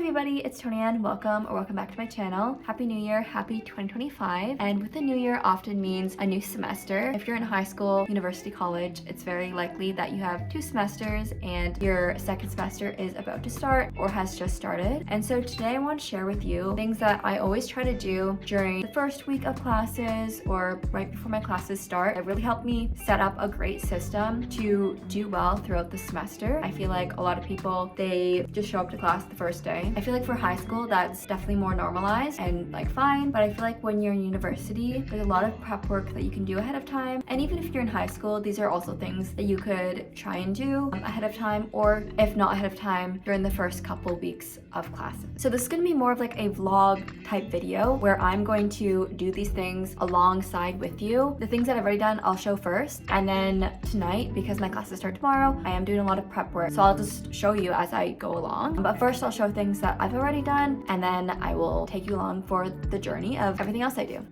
everybody, it's Tony and welcome back to my channel. Happy New Year, happy 2025. And with the new year often means a new semester. If you're in high school, university, college, it's very likely that you have 2 semesters and your second semester is about to start or has just started. And so today I want to share with you things that I always try to do during the first week of classes or right before my classes start. It really helped me set up a great system to do well throughout the semester. I feel like a lot of people, they just show up to class the first day. I feel like for high school, that's definitely more normalized and like fine, but I feel like when you're in university, there's a lot of prep work that you can do ahead of time. And even if you're in high school, these are also things that you could try and do ahead of time, or if not ahead of time, during the first couple weeks of classes. So this is going to be more of like a vlog type video where I'm going to do these things alongside with you. The things that I've already done, I'll show first. And then tonight, because my classes start tomorrow, I am doing a lot of prep work. So I'll just show you as I go along. But first I'll show things that I've already done, and then I will take you along for the journey of everything else I do.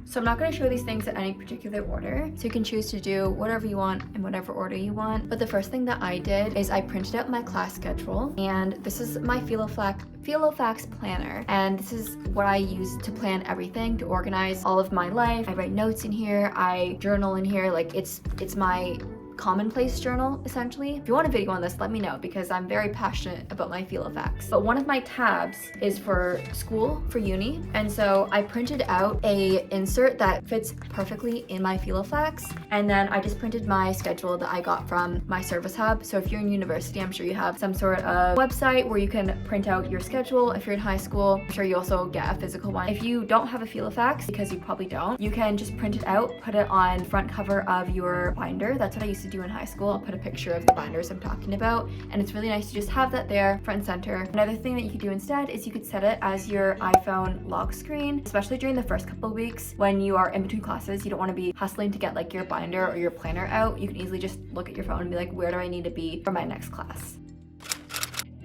So I'm not going to show these things in any particular order, so you can choose to do whatever you want in whatever order you want. But the first thing that I did is I printed out my class schedule, and this is my Filofax planner, and this is what I use to plan everything, to organize all of my life. I write notes in here, I journal in here, like it's my commonplace journal essentially. If you want a video on this, let me know, because I'm very passionate about my Filofax. But one of my tabs is for school, for uni, and so I printed out a insert that fits perfectly in my Filofax, and then I just printed my schedule that I got from my service hub. So if you're in university, I'm sure you have some sort of website where you can print out your schedule. If you're in high school, I'm sure you also get a physical one. If you don't have a Filofax, because you probably don't, you can just print it out, put it on front cover of your binder. That's what I used to do in high school. I'll put a picture of the binders I'm talking about, and it's really nice to just have that there front and center. Another thing that you could do instead is you could set it as your iPhone lock screen, especially during the first couple of weeks when you are in between classes. You don't want to be hustling to get like your binder or your planner out. You can easily just look at your phone and be like, where do I need to be for my next class?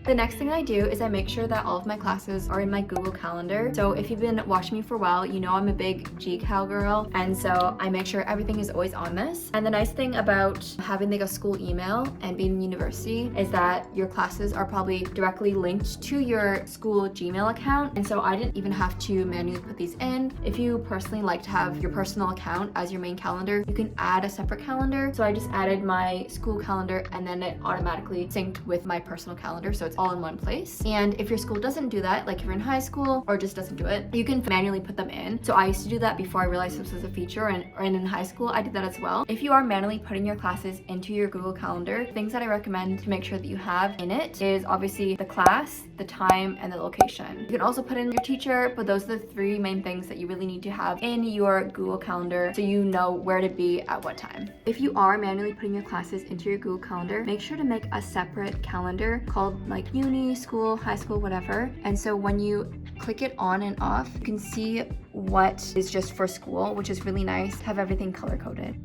The next thing I do is I make sure that all of my classes are in my Google Calendar. So if you've been watching me for a while, you know I'm a big GCal girl, and so I make sure everything is always on this. And the nice thing about having like a school email and being in university is that your classes are probably directly linked to your school Gmail account, and so I didn't even have to manually put these in. If you personally like to have your personal account as your main calendar, you can add a separate calendar. So I just added my school calendar, and then it automatically synced with my personal calendar, so it's all in one place. And if your school doesn't do that, like if you're in high school or just doesn't do it, you can manually put them in. So I used to do that before I realized this was a feature, and in high school I did that as well. If you are manually putting your classes into your Google Calendar, things that I recommend to make sure that you have in it is obviously the class, the time, and the location. You can also put in your teacher, but those are the 3 main things that you really need to have in your Google Calendar so you know where to be at what time. If you are manually putting your classes into your Google Calendar, make sure to make a separate calendar called like uni, school, high school, whatever. And so when you click it on and off, you can see what is just for school, which is really nice to have everything color coded.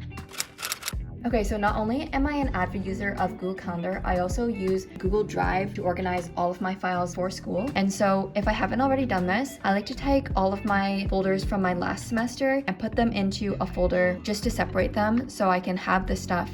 Okay, so not only am I an avid user of Google Calendar, I also use Google Drive to organize all of my files for school. And so if I haven't already done this, I like to take all of my folders from my last semester and put them into a folder just to separate them so I can have this stuff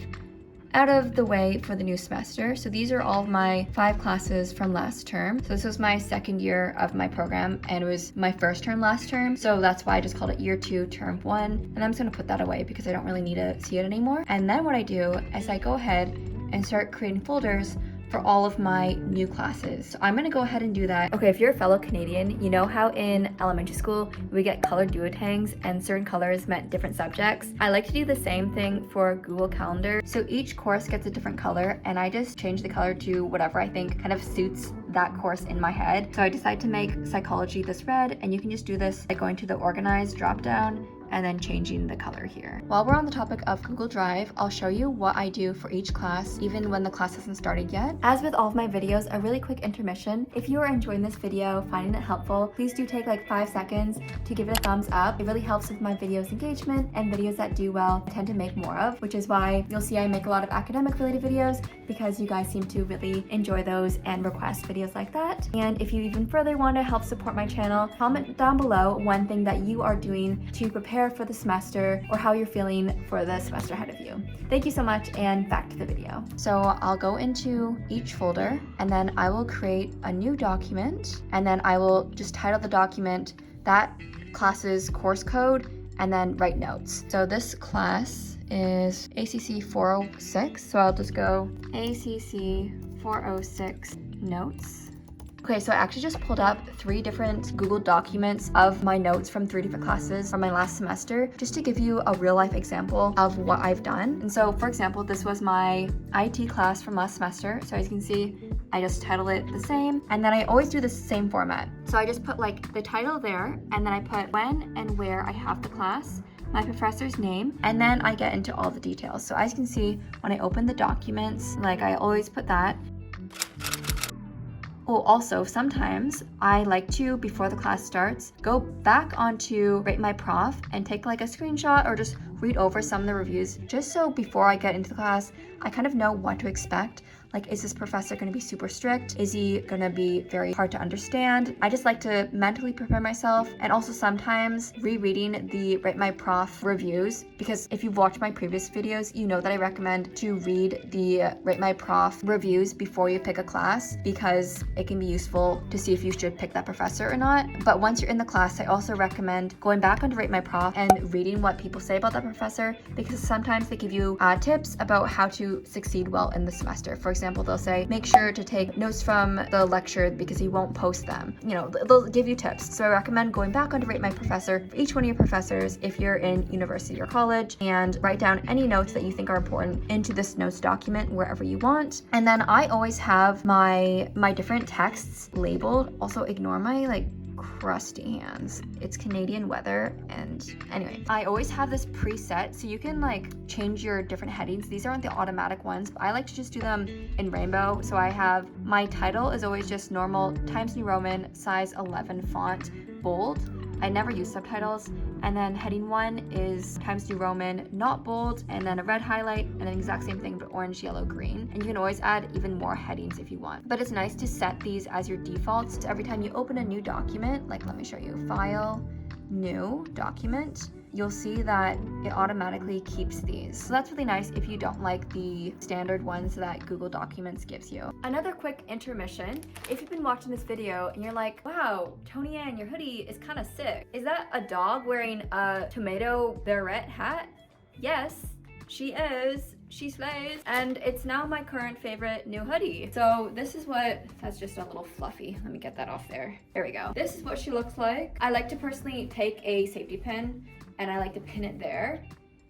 out of the way for the new semester. So these are all of my 5 classes from last term. So this was my second year of my program, and it was my first term last term. So that's why I just called it year 2, term 1. And I'm just gonna put that away because I don't really need to see it anymore. And then what I do is I go ahead and start creating folders for all of my new classes. So I'm gonna go ahead and do that. Okay, if you're a fellow Canadian, you know how in elementary school we get colored duotangs and certain colors meant different subjects? I like to do the same thing for Google Calendar. So each course gets a different color, and I just change the color to whatever I think kind of suits that course in my head. So I decided to make psychology this red, and you can just do this by going to the organize drop down and then changing the color here. While we're on the topic of Google Drive, I'll show you what I do for each class, even when the class hasn't started yet. As with all of my videos, a really quick intermission. If you are enjoying this video, finding it helpful, please do take like 5 seconds to give it a thumbs up. It really helps with my videos engagement, and videos that do well I tend to make more of, which is why you'll see I make a lot of academic related videos, because you guys seem to really enjoy those and request videos like that. And if you even further want to help support my channel, comment down below one thing that you are doing to prepare prepared for the semester or how you're feeling for the semester ahead of you. Thank you so much, and back to the video. So I'll go into each folder and then I will create a new document, and then I will just title the document that class's course code and then write notes. So this class is ACC 406, so I'll just go ACC 406 notes. Okay, so I actually just pulled up 3 different Google documents of my notes from 3 different classes from my last semester, just to give you a real life example of what I've done. And so, for example, this was my IT class from last semester. So as you can see, I just title it the same, and then I always do the same format. So I just put like the title there, and then I put when and where I have the class, my professor's name, and then I get into all the details. So as you can see, when I open the documents, like I always put that. Oh, also, sometimes I like to, before the class starts, go back onto Rate My Prof and take like a screenshot or just read over some of the reviews, just so before I get into the class, I kind of know what to expect. Like, is this professor going to be super strict? Is he going to be very hard to understand? I just like to mentally prepare myself, and also sometimes rereading the Rate My Prof reviews, because if you've watched my previous videos, you know that I recommend to read the Rate My Prof reviews before you pick a class, because it can be useful to see if you should pick that professor or not. But once you're in the class, I also recommend going back onto Rate My Prof and reading what people say about that professor, because sometimes they give you tips about how to succeed well in the semester. For example, they'll say, make sure to take notes from the lecture because he won't post them. You know, they'll give you tips. So I recommend going back onto Rate My Professor for each one of your professors if you're in university or college, and write down any notes that you think are important into this notes document wherever you want. And then I always have my different texts labeled. Also ignore my like crusty hands. It's Canadian weather, and anyway, I always have this preset so you can like change your different headings. These aren't the automatic ones, but I like to just do them in rainbow. So I have my title is always just normal Times New Roman size 11 font, bold. I never use subtitles. And then heading 1 is Times New Roman, not bold, and then a red highlight, and then exact same thing but orange, yellow, green. And you can always add even more headings if you want. But it's nice to set these as your defaults. So every time you open a new document, like let me show you, File, New Document, you'll see that it automatically keeps these. So that's really nice if you don't like the standard ones that Google Documents gives you. Another quick intermission. If you've been watching this video and you're like, wow, Tony Ann, your hoodie is kind of sick. Is that a dog wearing a tomato beret hat? Yes, she is. She slays, and it's now my current favorite new hoodie. So this is what, that's just a little fluffy. Let me get that off there. There we go. This is what she looks like. I like to personally take a safety pin and I like to pin it there.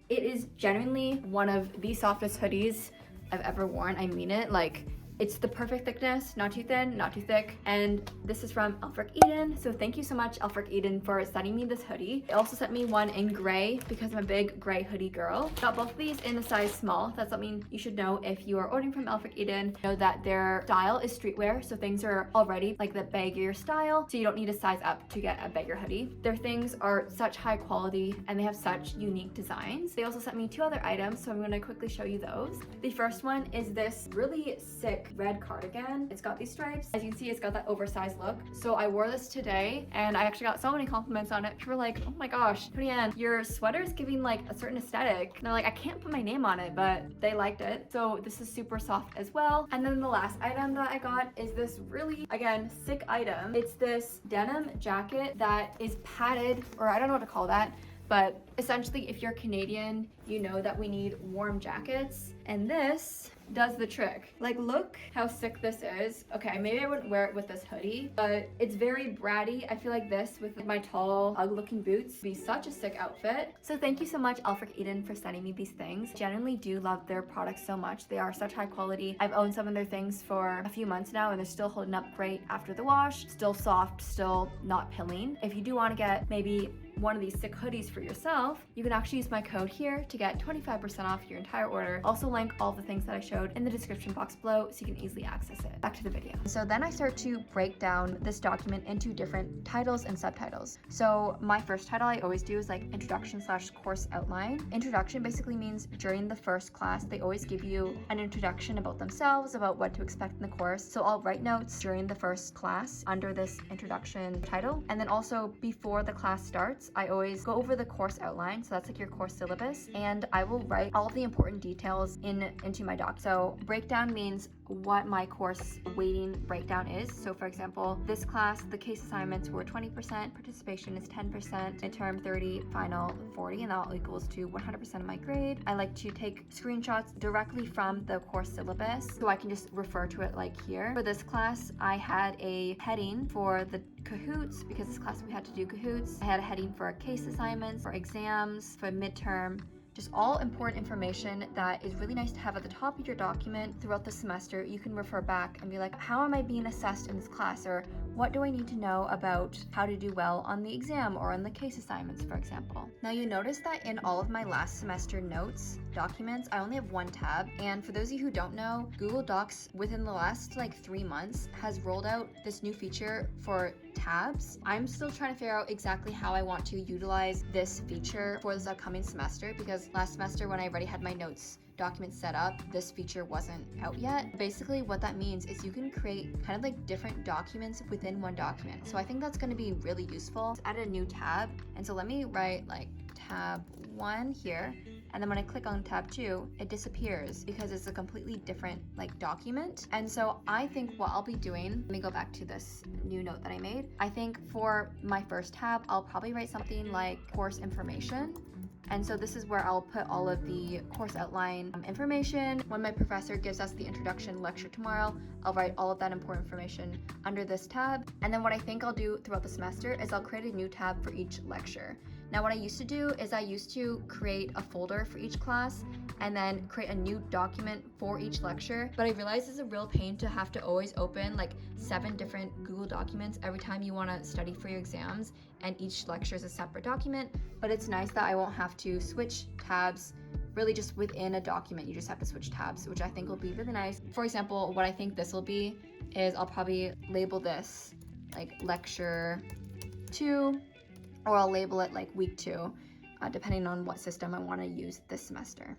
It is genuinely one of the softest hoodies I've ever worn. I mean it. Like, it's the perfect thickness, not too thin, not too thick. And this is from Aelfric Eden. So thank you so much, Aelfric Eden, for sending me this hoodie. They also sent me one in gray because I'm a big gray hoodie girl. Got both of these in a size small. That's something you should know if you are ordering from Aelfric Eden. Know that their style is streetwear, so things are already like the baggier style, so you don't need to size up to get a baggier hoodie. Their things are such high quality and they have such unique designs. They also sent me 2 other items, so I'm gonna quickly show you those. The first one is this really sick red cardigan. It's got these stripes. As you can see, it's got that oversized look. So I wore this today and I actually got so many compliments on it. People were like, oh my gosh, Brianne, your sweater is giving like a certain aesthetic. And they're like, I can't put my name on it, but they liked it. So this is super soft as well. And then the last item that I got is this really, again, sick item. It's this denim jacket that is padded, or I don't know what to call that, but essentially if you're Canadian, you know that we need warm jackets, and this does the trick. Like, look how sick this is. Okay, maybe I wouldn't wear it with this hoodie, but it's very bratty. I feel like this with my tall, ugly-looking boots would be such a sick outfit. So thank you so much, Aelfric Eden, for sending me these things. Genuinely do love their products so much. They are such high quality. I've owned some of their things for a few months now, and they're still holding up great after the wash. Still soft, still not pilling. If you do want to get maybe one of these sick hoodies for yourself, you can actually use my code here to get 25% off your entire order. Also link all the things that I showed in the description box below so you can easily access it. Back to the video. So then I start to break down this document into different titles and subtitles. So my first title I always do is like introduction/course outline. Introduction basically means during the first class, they always give you an introduction about themselves, about what to expect in the course. So I'll write notes during the first class under this introduction title. And then also before the class starts, starts, I always go over the course outline. So that's like your course syllabus, and I will write all of the important details into my doc. So breakdown means what my course weighting breakdown is. So for example, this class, the case assignments were 20%, participation is 10%, midterm 30, final 40, and that all equals to 100% of my grade. I like to take screenshots directly from the course syllabus so I can just refer to it like here. For this class, I had a heading for the Kahoots because this class we had to do Kahoots. I had a heading for case assignments, for exams, for midterm, just all important information that is really nice to have at the top of your document throughout the semester. You can refer back and be like, how am I being assessed in this class? Or what do I need to know about how to do well on the exam or on the case assignments, for example? Now you notice that in all of my last semester notes documents, I only have one tab. And for those of you who don't know, Google Docs within the last like 3 months has rolled out this new feature for tabs. I'm still trying to figure out exactly how I want to utilize this feature for this upcoming semester, because last semester when I already had my notes document set up, this feature wasn't out yet. Basically what that means is you can create kind of like different documents within one document. So I think that's going to be really useful. Let's add a new tab, and so let me write like tab 1 here, and then when I click on tab 2, it disappears because it's a completely different like document. And so I think what I'll be doing, let me go back to this new note that I made. I think for my first tab, I'll probably write something like course information. And so this is where I'll put all of the course outline information. When my professor gives us the introduction lecture tomorrow, I'll write all of that important information under this tab. And then what I think I'll do throughout the semester is I'll create a new tab for each lecture. Now what I used to do is I used to create a folder for each class and then create a new document for each lecture. But I realized it's a real pain to have to always open like 7 different Google documents every time you want to study for your exams, and each lecture is a separate document. But it's nice that I won't have to switch tabs really just within a document. You just have to switch tabs, which I think will be really nice. For example, what I think this will be is I'll probably label this like lecture 2, or I'll label it like week 2, depending on what system I want to use this semester.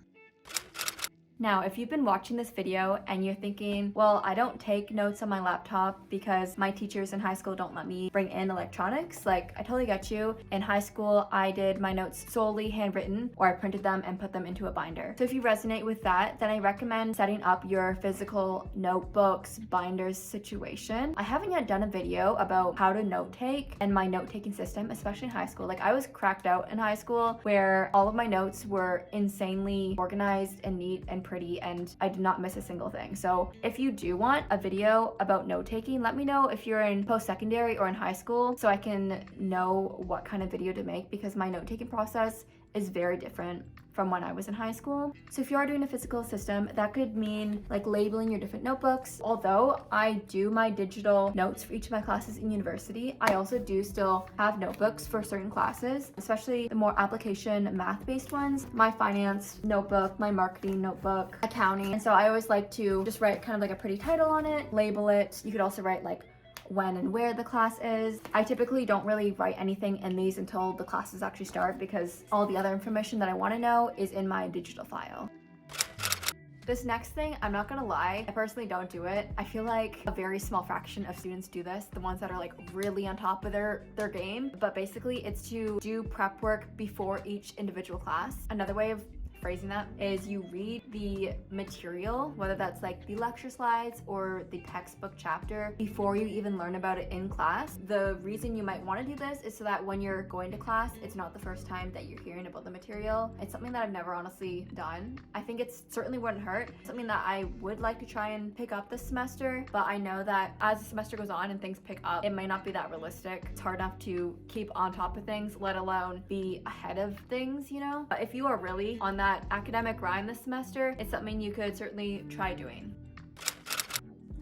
Now, if you've been watching this video and you're thinking, well, I don't take notes on my laptop because my teachers in high school don't let me bring in electronics, like I totally get you. In high school, I did my notes solely handwritten, or I printed them and put them into a binder. So if you resonate with that, then I recommend setting up your physical notebooks, binders situation. I haven't yet done a video about how to note take and my note taking system, especially in high school. Like I was cracked out in high school where all of my notes were insanely organized and neat and pretty, and I did not miss a single thing. So if you do want a video about note taking, let me know if you're in post-secondary or in high school so I can know what kind of video to make, because my note taking process is very different from when I was in high school. So if you are doing a physical system, that could mean like labeling your different notebooks. Although I do my digital notes for each of my classes in university, I also do still have notebooks for certain classes, especially the more application math-based ones. My finance notebook, my marketing notebook, accounting. And so I always like to just write kind of like a pretty title on it, label it. You could also write like when and where the class is. I typically don't really write anything in these until the classes actually start, because all the other information that I want to know is in my digital file. This next thing, I'm not gonna lie, I personally don't do it. I feel like a very small fraction of students do this, the ones that are like really on top of their game. But basically it's to do prep work before each individual class. Another way of phrasing that is you read the material, whether that's like the lecture slides or the textbook chapter, before you even learn about it in class. The reason you might want to do this is so that when you're going to class, it's not the first time that you're hearing about the material. It's something that I've never honestly done. I think it certainly wouldn't hurt. Something that I would like to try and pick up this semester, but I know that as the semester goes on and things pick up, it might not be that realistic. It's hard enough to keep on top of things, let alone be ahead of things, you know? But if you are really on that academic grind this semester, it's something you could certainly try doing.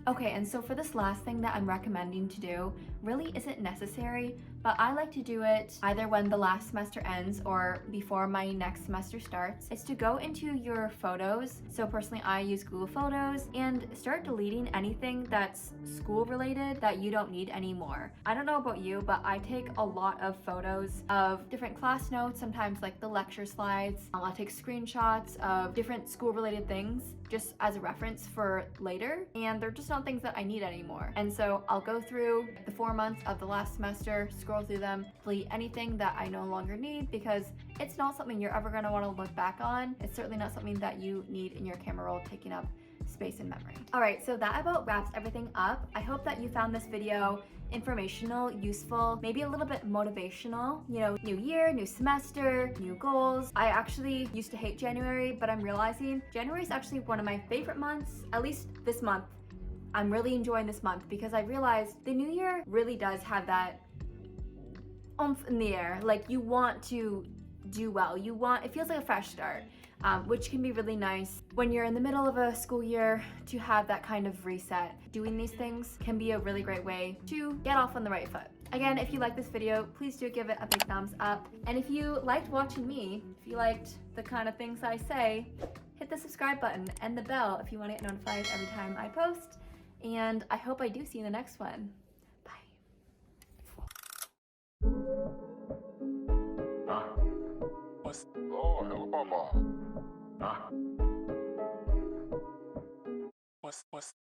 Okay, and so for this last thing that I'm recommending to do, really isn't necessary, but I like to do it either when the last semester ends or before my next semester starts. It's to go into your photos. So personally, I use Google Photos, and start deleting anything that's school related that you don't need anymore. I don't know about you, but I take a lot of photos of different class notes, sometimes like the lecture slides. I'll take screenshots of different school related things, just as a reference for later, and they're just not things that I need anymore. And so I'll go through the 4 months of the last semester, scroll through them, delete anything that I no longer need, because it's not something you're ever going to want to look back on. It's certainly not something that you need in your camera roll, taking up space and memory. Alright, so that about wraps everything up. I hope that you found this video informational, useful, maybe a little bit motivational. You know, new year, new semester, new goals. I actually used to hate January, but I'm realizing January is actually one of my favorite months, at least this month. I'm really enjoying this month because I realized the new year really does have that oomph in the air. Like, you want to do well. It feels like a fresh start. Which can be really nice when you're in the middle of a school year to have that kind of reset. Doing these things can be a really great way to get off on the right foot. Again, if you like this video, please do give it a big thumbs up. And if you liked watching me, if you liked the kind of things I say, hit the subscribe button and the bell if you want to get notified every time I post. And I hope I do see you in the next one. Oh, hello, Papa. What's